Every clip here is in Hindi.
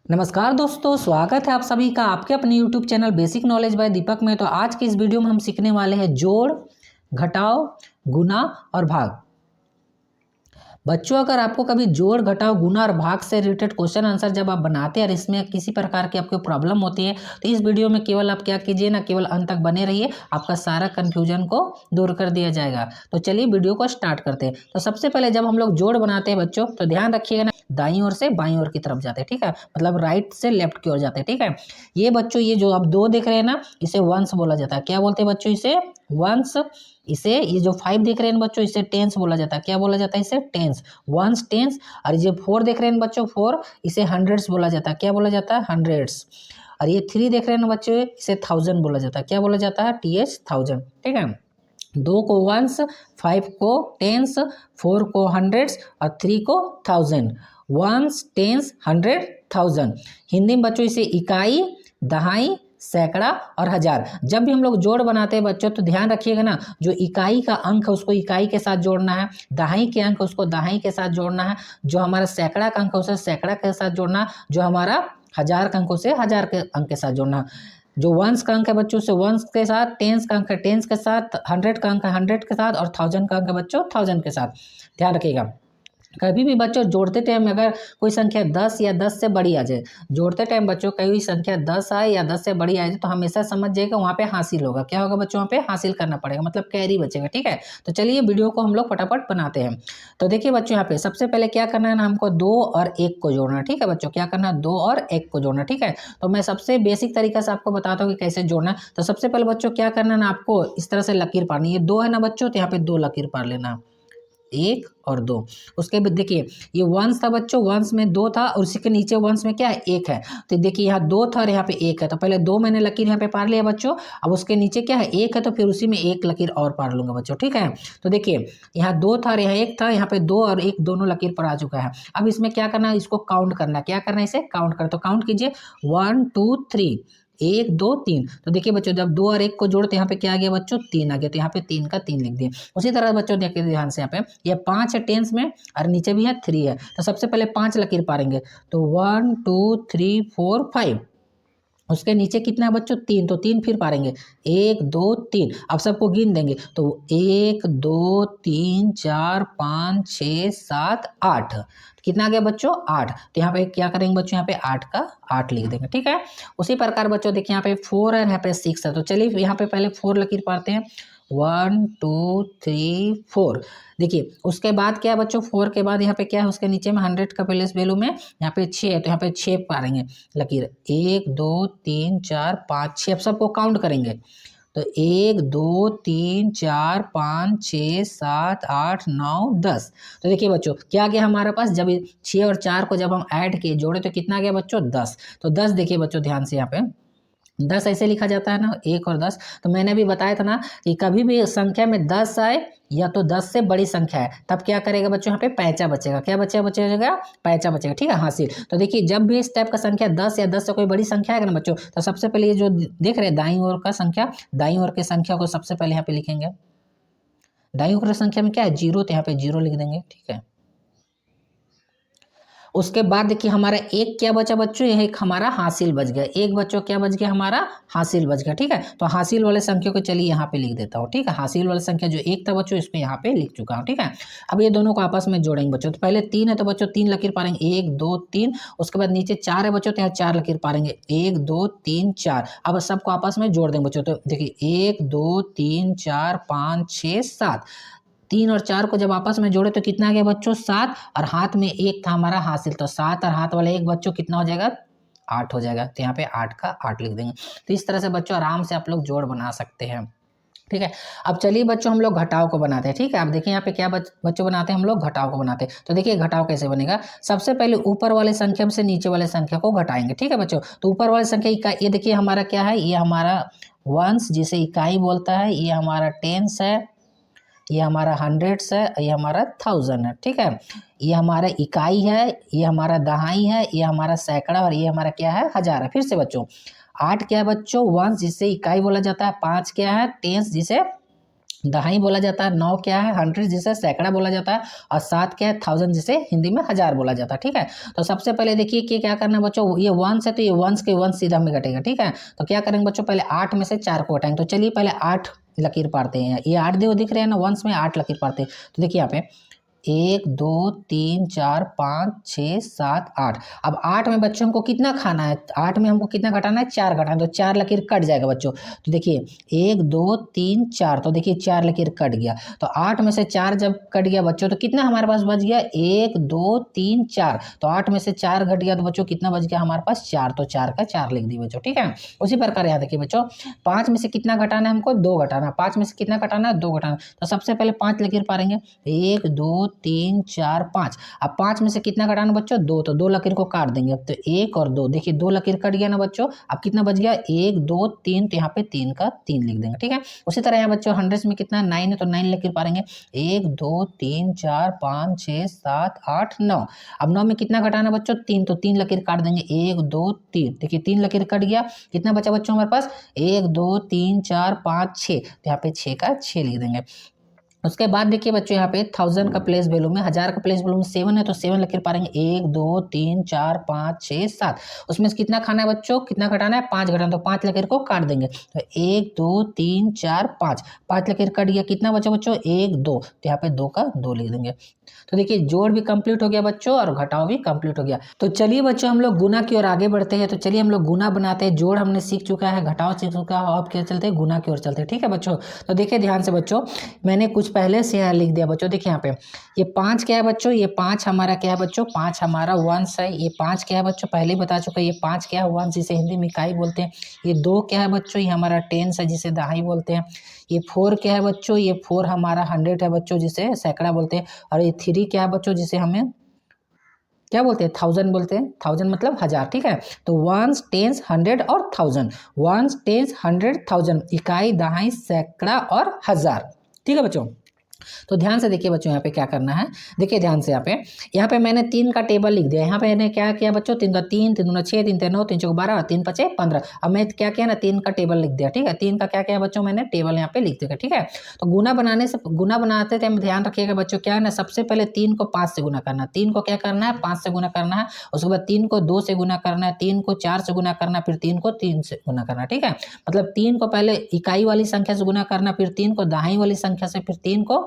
नमस्कार दोस्तों, स्वागत है आप सभी का आपके अपने YouTube channel basic knowledge by Deepak में। तो आज की इस वीडियो में हम सीखने वाले हैं जोड़, घटाव, गुना और भाग। बच्चों, अगर आपको कभी जोड़, घटाव, गुना और भाग से रिलेटेड क्वेश्चन आंसर जब आप बनाते हैं और इसमें किसी प्रकार की आपको प्रॉब्लम होती है तो इस वीडियो में केवल आप क्या कीजिए ना, केवल अंत तक बने रहिए, आपका सारा कन्फ्यूजन को दूर कर दिया जाएगा। तो चलिए वीडियो को स्टार्ट करते हैं। तो सबसे पहले जब हम लोग जोड़ बनाते हैं बच्चों, तो ध्यान रखिएगा ना, दाईं ओर से बाईं ओर की तरफ जाते हैं, ठीक है, मतलब राइट से लेफ्ट की ओर जाते हैं, ठीक है। ये बच्चों, ये जो आप दो देख रहे हैं ना, इसे वंश बोला जाता है। क्या बोलते हैं बच्चों? इसे वंश। इसे ये जो 5 देख रहे हैं बच्चों, इसे टेंस बोला जाता है। क्या बोला जाता है? इसे टेंस, वंस, टेंस। और ये 4 देख रहे हैं बच्चों, 4, इसे हंड्रेड्स बोला जाता है। क्या बोला जाता है? हंड्रेड्स। और ये 3 देख रहे हैं बच्चों, इसे थाउजेंड बोला जाता है। क्या बोला जाता है? TH, थाउजेंड, ठीक है। 2 को वंस, 5 को टेंस, 4 को हंड्रेड्स और 3 को thousand. Ones, tens, hundred, thousand. Hindi में बच्चों इसे इकाई, दहाई, सैकड़ा और हजार। जब भी हम लोग जोड़ बनाते हैं बच्चों, तो ध्यान रखिएगा ना, जो इकाई का अंक है उसको इकाई के साथ जोड़ना है, दहाई के अंक उसको दहाई के साथ जोड़ना है, जो हमारा सैकड़ा का अंक है उसे सैकड़ा के साथ जोड़ना, जो हमारा हजार का अंक उसे हजार के अंक के साथ जोड़ना। जो वंस का अंक है बच्चों से वंस के साथ, टेंस का अंक है टेंस के साथ, हंड्रेड का अंक है हंड्रेड के साथ और थाउजेंड का अंक है बच्चों थाउजेंड के साथ। ध्यान रखिएगा। कभी भी बच्चों जोड़ते टाइम अगर कोई संख्या 10 या 10 से बड़ी आ जाए, जोड़ते टाइम बच्चों कोई संख्या 10 आए या 10 से बड़ी आ जाए, तो हमेशा समझ जाइएगा वहाँ पे हासिल होगा। क्या होगा बच्चों? वहाँ पे हासिल करना पड़ेगा, मतलब कैरी बचेगा, ठीक है। तो चलिए वीडियो को हम लोग फटाफट बनाते हैं। तो देखिए बच्चों, यहाँ पे सबसे पहले क्या करना है ना, हमको 2 और 1 को जोड़ना, ठीक है बच्चों। क्या करना है? 2 और 1 को जोड़ना, ठीक है। तो मैं सबसे बेसिक तरीका से आपको बताता हूँ कि कैसे जोड़ना है। तो सबसे पहले बच्चों क्या करना है ना, आपको इस तरह से लकीर पारनी है। 2 है ना बच्चों, तो यहाँ पे 2 लकीर पार लेना, 1 और 2। उसके बाद देखिए, ये वंश था बच्चों, वंश में 2 था और उसी के नीचे वंश में क्या है? 1 है। तो देखिए यहाँ 2 था और यहाँ पे 1 है, तो पहले 2 मैंने लकीर यहाँ पे पार लिया बच्चों। अब उसके नीचे क्या है? 1 है, तो फिर उसी में 1 लकीर और पार लूंगा बच्चों, ठीक है। तो देखिए यहाँ 2 था और यहाँ 1 था, यहाँ पे 2 और 1 दोनों लकीर पर आ चुका है। अब इसमें क्या करना है? इसको काउंट करना है। क्या करना है? इसे काउंट करना। तो काउंट कीजिए, 1 2 3, 1 2 3। तो देखिए बच्चों, जब 2 और 1 को जोड़ते यहाँ पे क्या आ गया बच्चों? 3 आ गया। तो यहाँ पे 3 का 3 लिख दिए। उसी तरह बच्चों देखिए ध्यान से, यहाँ पे ये 5 है टेंस में और नीचे भी है 3 है। तो सबसे पहले 5 लकीर पारेंगे, तो 1 2 3 4 5। उसके नीचे कितना है बच्चों? 3, तो 3 फिर पारेंगे, 1 2 3। अब सबको गिन देंगे, तो 1 2 3 4 5 6 7 8। कितना आ गया बच्चों? 8। तो यहाँ पे क्या करेंगे बच्चों? यहाँ पे 8 का 8 लिख देंगे, ठीक है। उसी प्रकार बच्चों देखिए, यहाँ पे 4 है, यहाँ पे 6 है। तो चलिए यहाँ पे पहले 4 लकीर पारते हैं, 1 2 3 4। देखिए उसके बाद क्या है बच्चों? 4 के बाद यहाँ पे क्या है? उसके नीचे में 100 का प्लेस वैल्यू में यहाँ पे 6 है, तो यहाँ पे 6 पारेंगे लकीर, 1 2 3 4 5 6। अब सबको काउंट करेंगे, तो 1 2 3 4 5 6 7 8 9 10। तो देखिए बच्चों क्या आ गया हमारे पास? जब 6 और 4 को जब हम ऐड किए, जोड़े, तो कितना आ गया बच्चों? 10। तो 10 देखिए बच्चों ध्यान से, यहाँ पे 10 ऐसे लिखा जाता है ना, 1 और 10। तो मैंने भी बताया था ना कि कभी भी संख्या में 10 आए या तो 10 से बड़ी संख्या है, तब क्या करेगा बच्चों? यहाँ पे पैंचा बचेगा। क्या बचेगा? पैंचा बचेगा, ठीक है, हासिल। तो देखिए जब भी इस टाइप का संख्या 10 या 10 से कोई बड़ी संख्या है ना बच्चों, तो सबसे पहले ये जो देख रहे हैं दाईं ओर का संख्या, दाईं ओर की संख्या को सबसे पहले यहाँ पे लिखेंगे। दाईं ओर की संख्या में क्या है? 0, तो यहाँ पे 0 लिख देंगे, ठीक है। उसके बाद देखिए हमारा एक क्या बचा बच्चों? यह एक हमारा हासिल बच गया। एक बच्चों क्या बच गया? हमारा हासिल बच गया, ठीक है। तो हासिल वाले संख्या को चलिए यहाँ पे लिख देता हूँ, ठीक है। हासिल वाली संख्या जो 1 था बच्चों, इसको यहाँ पे लिख चुका हूँ, ठीक है। अब ये दोनों को आपस में जोड़ेंगे बच्चों। तो पहले 3 है, तो बच्चों 3 लकीर पारेंगे, 1 2 3। उसके बाद नीचे 4 है बच्चों, तो यहाँ 4 लकीर पारेंगे, 1 2 3 4। अब सबको आपस में जोड़ देंगे बच्चों। तो देखिए 1 2 3 4 5 6 7। 3 और 4 को जब आपस में जोड़े तो कितना आ गया बच्चों? 7। और हाथ में 1 था हमारा हासिल, तो 7 और हाथ वाले 1 बच्चों कितना हो जाएगा? 8 हो जाएगा। तो यहाँ पे 8 का 8 लिख देंगे। तो इस तरह से बच्चों आराम से आप लोग जोड़ बना सकते हैं, ठीक है। अब चलिए बच्चों हम लोग घटाव को बनाते हैं, ठीक है। आप देखिए यहाँ पे क्या बच्चों बनाते हैं? हम लोग घटाव को बनाते हैं। तो देखिए घटाव कैसे बनेगा? सबसे पहले ऊपर वाले संख्या से नीचे वाले संख्या को घटाएंगे, ठीक है बच्चों। तो ऊपर वाले संख्या इकाई, ये देखिए हमारा क्या है? ये हमारा वंश जिसे इकाई बोलता है, ये हमारा टेंस है, ये हमारा हंड्रेड्स है, ये हमारा थाउजेंड है, ठीक है। ये हमारा इकाई है, ये हमारा दहाई है, ये हमारा सैकड़ा और ये हमारा क्या है? हजार है। फिर से बच्चों 8 क्या है बच्चों? वंश जिसे इकाई बोला जाता है, 5 क्या है? टेंस जिसे दहाई बोला जाता है, 9 क्या है 100 जिसे सैकड़ा बोला जाता है, और 7 क्या है 1000 जिसे हिंदी में हजार बोला जाता है। ठीक है, तो सबसे पहले देखिए कि क्या करना है बच्चों, ये वंस है तो ये वंस के वंस सीधा में घटेगा। ठीक है, तो क्या करेंगे बच्चों, पहले 8 में से 4 को घटाएंगे। तो चलिए पहले 8 लकीर पाड़ते हैं। ये 8 दिख रहे हैं ना, वंस में 8 लकीर पाड़ते हैं। तो देखिए यहाँ पे 1 2 3 4 5 6 7 8। अब 8 में बच्चों हमको कितना खाना है, 8 में हमको कितना घटाना है, 4 घटाना है। तो 4 लकीर कट जाएगा बच्चों। तो देखिए 1 2 3 4, तो देखिए 4 लकीर कट गया। तो 8 में से 4 जब कट गया बच्चों, तो कितना हमारे पास बच गया, 1 2 3 4। तो 8 में से 4 घट गया तो बच्चों कितना बच गया हमारे पास, 4। तो 4 का 4 लिख दी बच्चों। ठीक है, उसी प्रकार यहाँ देखिए बच्चों, 5 में से कितना घटाना है हमको, 2 घटाना। 5 में से कितना घटाना है, 2 घटाना। तो सबसे पहले 5 लकीर पारेंगे, 1 2 3 4 5। अब 5 में से कितना घटाना बच्चों, 2। तो 2 लकीर को काट देंगे। अब तो 1 और 2, देखिए 2 लकीर कट गया ना बच्चों। अब कितना बच गया, 1 2 3। तो यहाँ पे 3 का 3 लिख देंगे। ठीक है, उसी तरह यहाँ बच्चों 100 में कितना 9 है, तो 9 लकीर पारेंगे, 1 2 3 4 5 6 7 8 9। अब 9 में कितना घटाना बच्चों, 3। तो 3 लकीर काट देंगे, 1 2 3। देखिए 3 लकीर कट गया, कितना बचा बच्चों हमारे पास, 1 2 3 4 5 6। तो यहाँ पे 6 का 6 लिख देंगे। उसके बाद देखिए बच्चों यहाँ पे 1000 का प्लेस वैल्यू में, 1000 का प्लेस वैल्यू में 7 है, तो 7 लकीर पारेंगे, 1 2 3 4 5 6 7। उसमें से कितना खाना है बच्चों, कितना घटाना है, 5 घटाना। तो 5 लकीर को काट देंगे। तो 1 2 3 4 5, 5 लकीर कट गया, कितना बचा बच्चों, 1 2। तो यहाँ पे 2 का 2 लिख देंगे। तो देखिए जोड़ भी कंप्लीट हो गया बच्चों और घटाव भी कंप्लीट हो गया। तो चलिए बच्चों हम लोग गुना की ओर आगे बढ़ते हैं। तो चलिए हम लोग गुना बनाते हैं। जोड़ हमने सीख चुका है, घटाव सीख चुका है, अब क्या चलते हैं, गुना की ओर चलते हैं। ठीक है बच्चों, तो देखिए ध्यान से बच्चों, मैंने कुछ पहले से यहाँ लिख दिया बच्चों। देखिए यहाँ पे ये 5 क्या है बच्चों, ये 5 हमारा क्या है बच्चों, 5 हमारा वंश है। ये 5 क्या है बच्चों, पहले ही बता चुका है, ये 5 क्या है वंश, जिसे हिंदी में इकाई बोलते हैं। ये 2 क्या है बच्चों, ये हमारा टेंस है, जिसे दहाई बोलते हैं। ये 4 क्या है बच्चों, ये 4 हमारा 100 है बच्चों, जिसे सैकड़ा बोलते हैं। और ये 3 क्या है बच्चों, जिसे हमें क्या बोलते हैं, 1000 बोलते हैं। 1000 मतलब 1000। ठीक है, तो वंस टेंस 100 और 1000, वंस टेंस 100 1000, इकाई दहाई सैकड़ा और हजार। ठीक है बच्चों, तो ध्यान से देखिए बच्चों यहाँ पे क्या करना है। देखिए ध्यान से यहाँ पे मैंने 3 का टेबल लिख दिया। यहाँ पे मैंने क्या किया बच्चों, 3 का 3, 3 दूना 6, 3 3 9, 3 चौक 12, 3 5 15। अब मैं क्या किया ना, 3 का टेबल लिख दिया। ठीक है, 3 का क्या किया बच्चों, मैंने टेबल यहाँ पे लिख दिया। ठीक है, तो गुना बनाते थे ध्यान रखिएगा बच्चों, क्या है ना, सबसे पहले 3 को 5 से गुना करना है। 3 को क्या करना है, 5 से गुना करना है। उसके बाद 3 को 2 से गुना करना है, 3 को 4 से गुना करना है, फिर 3 को 3 से गुना करना है। ठीक है, मतलब 3 को पहले इकाई वाली संख्या से गुना करना, फिर 3 को दहाई वाली संख्या से, फिर 3 को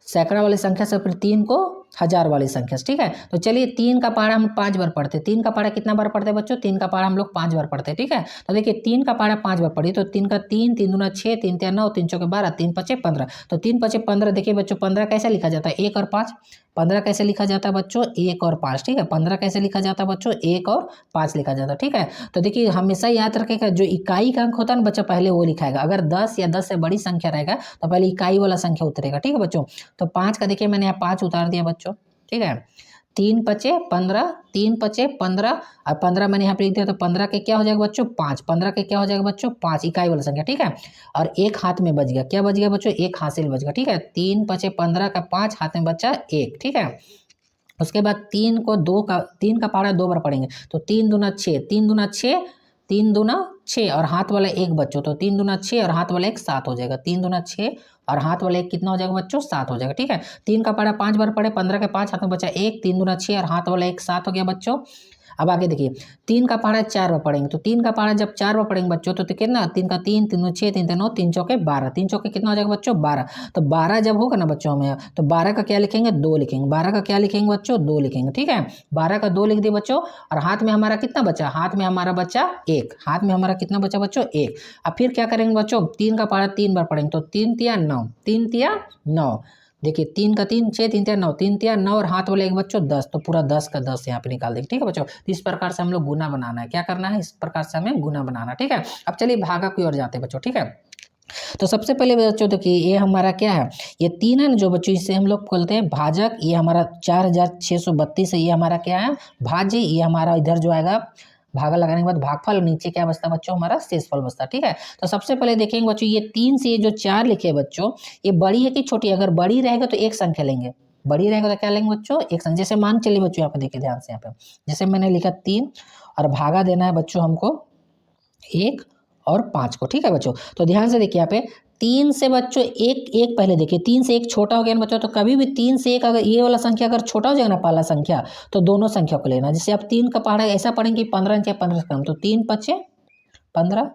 सैकड़ा वाली संख्या से, फिर 3 को हजार वाली संख्या से। ठीक है, तो चलिए 3 का पहाड़ा हम 5 बार पढ़ते हैं। 3 का पहाड़ा कितना बार पढ़ते हैं बच्चों, 3 का पहाड़ा हम लोग 5 बार पढ़ते हैं। ठीक है, तो देखिए 3 का पहाड़ा 5 बार पढ़ी, तो 3 का 3, 3 दूना 6, 3 3 9, 3 चौके 12, 3 5 15। तो 3 5 15। देखिए बच्चों 15 कैसे लिखा जाता है, 1 और 5। 15 कैसे लिखा जाता है बच्चों, 1 और 5। ठीक है, 15 कैसे लिखा जाता है बच्चों, 1 और 5 लिखा जाता है। ठीक है, तो देखिए हमेशा याद रखेगा, जो इकाई का अंक होता है ना बच्चों, पहले वो लिखाएगा। अगर 10 या 10 से बड़ी संख्या रहेगा तो पहले इकाई वाला संख्या उतरेगा। ठीक है बच्चों, तो 5 का देखिए मैंने यहाँ 5 उतार दिया बच्चों। ठीक है, 3 पचे 15, 3 पचे 15, और 15 मैंने यहाँ पे लिख दिया। तो 15 के क्या हो जाएगा बच्चों, 5। 15 के क्या हो जाएगा बच्चों, 5, इकाई वाला संख्या। ठीक है, और एक हाथ में बच गया, क्या बच गया बच्चों, एक हाथ से बच गया। ठीक है, 3 पचे 15 का 5, हाथ में बचा 1। ठीक है, उसके बाद 3 का पहाड़ा 2 बार पढ़ेंगे। तो 3 दूना 6, 3 दूना 6, 3 दूना 6, और हाथ वाला 1 बच्चों, तो 3 दूना 6 और हाथ वाला 1 7 हो जाएगा। 3 दूना 6 और हाथ वाला 1 कितना हो जाएगा बच्चों, 7 हो जाएगा। ठीक है, 3 का पहाड़ा 5 बार पढ़े, 15 के 5, हाथ में बचा 1, 3 दूना 6 और हाथ वाला 1 7 हो गया बच्चों। अब आगे देखिए 3 का पहाड़ा 4 बार पढ़ेंगे। तो 3 का पहाड़ा जब 4 बार पढ़ेंगे बच्चों, तो कितना, 3 का 3, 3 दूना 6, 3 3 9, 3 चौके 12, 3 चौके कितना हो जाएगा बच्चों, 12। तो 12 जब होगा ना बच्चों हमें, तो 12 का क्या लिखेंगे, 2 लिखेंगे। 12 का क्या लिखेंगे बच्चों, 2 लिखेंगे। ठीक है, 12 का 2 लिख दिए बच्चों, और हाथ में हमारा कितना बचा, हाथ में हमारा बचा 1, हाथ में हमारा कितना बचा बच्चों, 1। अब फिर क्या करेंगे बच्चों, 3 का पहाड़ा 3 बार पढ़ेंगे। तो 3 तिया 9, 3 तिया 9। देखिए 3 का 3 6, 3 तिया 9, 3 तिया 9, और हाथ वाले 1 बच्चों 10। तो पूरा 10 का 10 यहाँ पे निकाल देंगे। ठीक है बच्चों, तो इस प्रकार से हम लोग गुना बनाना है। क्या करना है, इस प्रकार से हमें गुना बनाना। ठीक है, अब चलिए भागा की ओर जाते हैं बच्चों। ठीक है, तो सबसे पहले बच्चों देखिए ये हमारा क्या है, ये 3 है ना जो बच्चों, इसे हम लोग बोलते हैं भाजक। ये हमारा 4632 है, ये हमारा क्या है, भाज्य। ये हमारा इधर जो आएगा भागा लगाने के बाद भागफल, और नीचे क्या बचता है बच्चों, हमारा शेषफल बचता है। ठीक है, तो सबसे पहले देखेंगे बच्चों, ये 3 से ये जो 4 लिखे बच्चों, ये बड़ी है कि छोटी। अगर बड़ी रहेगा तो एक संख्या लेंगे, बड़ी रहेगा तो क्या लेंगे बच्चों, एक संख्या। जैसे मान चलिए बच्चों यहाँ पे देखिए ध्यान से, यहाँ पे जैसे मैंने लिखा 3 और भागा देना है बच्चों हमको 1 और 5 को। ठीक है बच्चों, तो ध्यान से देखिए यहाँ पे 3 से बच्चों एक एक पहले देखिए 3 से एक छोटा हो गया ना बच्चों, तो कभी भी 3 से एक अगर ये वाला संख्या अगर छोटा हो जाएगा ना पहला संख्या, तो दोनों संख्या को लेना। जैसे आप 3 का पढ़ा ऐसा पढ़ेंगे 15 इंच या 15 से कम, तो 3 पचे 15,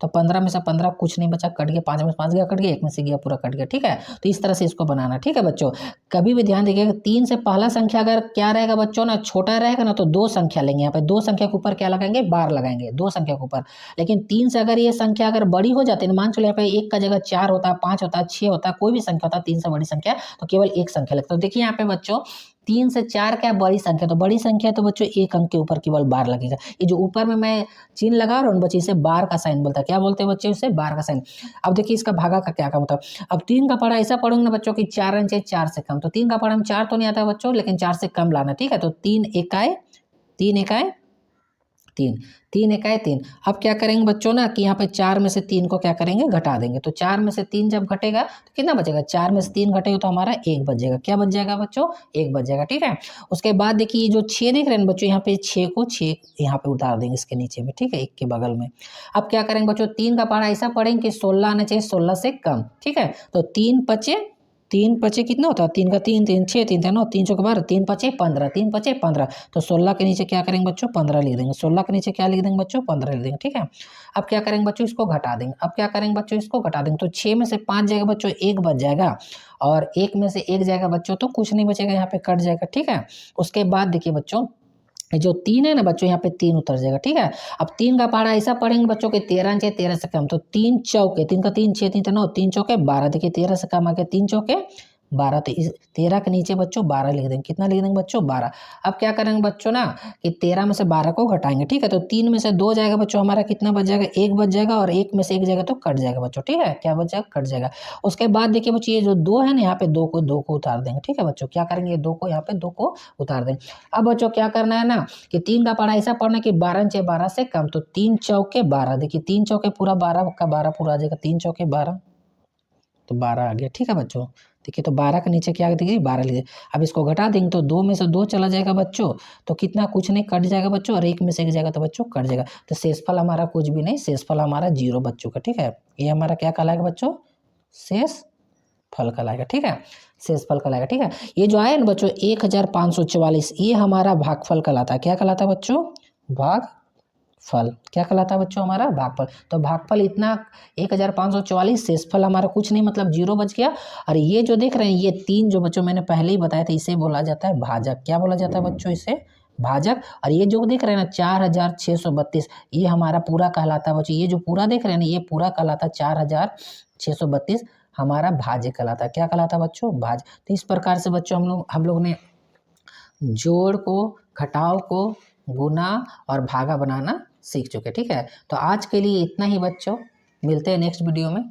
तो 15 में से 15 कुछ नहीं बचा, कट गया, 5 में से 5 गया कट गया, 1 में से गया पूरा कट गया, ठीक है। तो इस तरह से इसको बनाना, ठीक है बच्चों। कभी भी ध्यान देखिएगा 3 से पहला संख्या अगर क्या रहेगा बच्चों ना, छोटा रहेगा ना, तो 2 संख्या लेंगे। यहाँ पे 2 संख्या के ऊपर क्या लगाएंगे, बार लगाएंगे 2 संख्या के ऊपर। लेकिन 3 से अगर ये संख्या अगर बड़ी हो जाती है, मान चलो यहाँ पे 1 का जगह 4 होता है, 5 होता है, 6 होता है, कोई भी संख्या होता है 3 से बड़ी संख्या, तो केवल एक संख्या लगता है। तो देखिए यहाँ पे बच्चों 3 से 4 क्या बड़ी संख्या, तो बड़ी संख्या है तो बच्चों एक अंक के ऊपर केवल बार लगेगा। ये जो ऊपर में मैं चिन्ह लगा रहा हूँ बच्चे, इसे बार का साइन बोलता है। क्या बोलते हैं बच्चे, इसे बार का साइन। अब देखिए इसका भागा का क्या काम होता है। अब 3 का पढ़ा ऐसा पढ़ूंगे ना बच्चों की 4 अंक 4 से कम, तो 3 का पढ़ा में 4 तो नहीं आता बच्चों, लेकिन 4 से कम लाना, ठीक है। तो 3 इकाई 3 इकाई 3। अब क्या करेंगे बच्चों ना कि यहाँ पे 4 में से 3 को क्या करेंगे, घटा देंगे। तो 4 में से 3 जब घटेगा तो कितना बचेगा, 4 में से 3 घटेगा तो हमारा 1 बच जाएगा। क्या बच जाएगा बच्चों, 1 बच जाएगा, ठीक है। उसके बाद देखिए ये जो 6 देख रहे हैं बच्चों, यहाँ पे 6 को 6 यहाँ पे उतार देंगे इसके नीचे में, ठीक है, 1 के बगल में। अब क्या करेंगे बच्चों, 3 का पढ़ा ऐसा पढ़ेंगे कि 16 आना चाहिए, 16 से कम, ठीक है। तो 3 पचे कितना होता है, 3 का 3 3 6 3 9 3 चौके 12, 3 पचे 15, 3 पचे 15, तो 16 के नीचे क्या करेंगे बच्चों, 15 लिख देंगे। 16 के नीचे क्या लिख देंगे बच्चों, 15 लिख देंगे, ठीक है। अब क्या करेंगे बच्चों, इसको घटा देंगे। अब क्या करेंगे बच्चों, इसको घटा देंगे। तो 6 में से 5 जाएगा बच्चों, 1 बच जाएगा, और 1 में से 1 जाएगा बच्चों, तो कुछ नहीं बचेगा, यहाँ पे कट जाएगा, ठीक है। उसके बाद देखिए बच्चों जो 3 है ना बच्चों, यहाँ पे 3 उतर जाएगा, ठीक है। अब 3 का पहाड़ा ऐसा पढ़ेंगे बच्चों के 13 अंक 13 से कम, तो 3 चौके 3 का 3 6 3 9 3 चौके 12, देखिए 13 से कम आ गया, 3 चौके 12, तो इस 13 के नीचे बच्चों 12 लिख देंगे। कितना लिख देंगे बच्चों, 12। अब क्या करेंगे बच्चों ना कि 13 में से 12 को घटाएंगे, ठीक है। तो 3 में से 2 जाएगा बच्चों, हमारा कितना बच जाएगा, 1 बच जाएगा, और 1 में से 1 जाएगा तो कट जाएगा बच्चों, ठीक है। क्या बच जाएगा, कट जाएगा। उसके बाद देखिए बच्चों ये जो 2 है ना, यहाँ पे 2 को उतार देंगे, ठीक है बच्चों। क्या करेंगे, 2 को यहाँ पे 2 को उतार देंगे। अब बच्चों क्या करना है ना कि 3 का पढ़ा ऐसा पढ़ना कि 12 नीचे 12 से कम, तो 3 चौके 12, देखिए 3 चौके पूरा 12 का 12 पूरा आ जाएगा, 3 चौके 12, तो 12 आ गया, ठीक है बच्चों। देखिए तो 12 के नीचे क्या देखिए 12 लीजिए। अब इसको घटा देंगे तो 2 में से 2 चला जाएगा बच्चों, तो कितना कुछ नहीं, कट जाएगा बच्चों, और 1 में से 1 जाएगा तो बच्चों कट जाएगा। तो शेषफल हमारा कुछ भी नहीं, शेषफल हमारा 0 बच्चों का, ठीक है। ये हमारा क्या कहलाएगा बच्चों, शेष फल कहलाएगा, ठीक है, शेषफल कहलाएगा, ठीक है। ये जो आया ना बच्चों 1544, ये हमारा भागफल कहलाता है। क्या कहलाता है बच्चों, भागफल। क्या कहलाता है बच्चों, हमारा भागफल। तो भागफल इतना 1544, शेषफल हमारा कुछ नहीं, मतलब 0 बच गया। और ये जो देख रहे हैं ये 3 जो बच्चों मैंने पहले ही बताया था, इसे बोला जाता है भाजक। क्या बोला जाता है बच्चों, इसे भाजक। और ये जो देख रहे हैं ना 4632, ये हमारा पूरा कहलाता है बच्चों। ये जो पूरा देख रहे हैं ना, ये पूरा कहलाता है 4632, हमारा भाज्य कहलाता है। क्या कहलाता है बच्चों, भाज्य। तो इस प्रकार से बच्चों हम लोग ने जोड़ को, घटाव को, गुना और भागा बनाना सीख चुके, ठीक है। तो आज के लिए इतना ही बच्चों, मिलते हैं नेक्स्ट वीडियो में।